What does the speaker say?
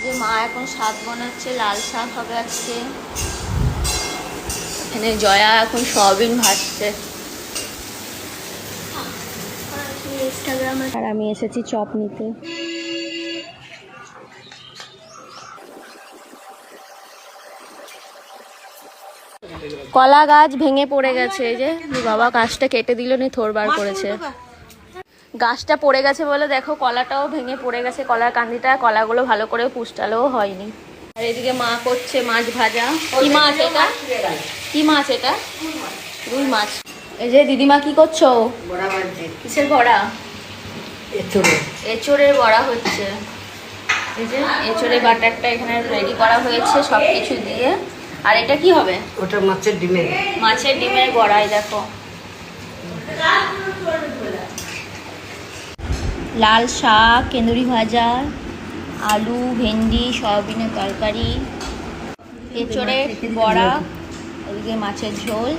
যে মা এখন শাক বানাচ্ছে, লাল শাক হবে আজকে। এখানে জয়া এখন সয়াবিন ভাজছে। আর আমি এসেছি চপ নিতে। কলা গাছ ভেঙে পড়ে গেছে, এই যে বাবা গাছটা কেটে দিল, নি থোড় বার করেছে। গাছটা পড়ে গেছে বলে দেখো কলাটাও ভেঙে পড়ে গেছে, কলার কান্দিটা, কলাগুলো ভালো করে পুষ্টালেও হয়নি। আর এদিকে মা করছে মাছ ভাজা। কি মাছ এটা? কি মাছ এটা? রুই মাছ। এই যে দিদিমা কি করছো? কিসের বড়া? এঁচোড়ের বড়া হচ্ছে। এই যে এঁচোড়ের বাটারটা এখানে রেডি করা হয়েছে সব কিছু দিয়ে। আর এটা কি হবে? ওটা মাছের ডিমের। মাছের ডিমের বড়াই দেখো। লাল শাক, কেন্দুরি ভাজা, আলু, ভেন্ডি, সয়াবিনের তরকারি, এঁচোড়ের বড়া, ওদিকে মাছের ঝোল।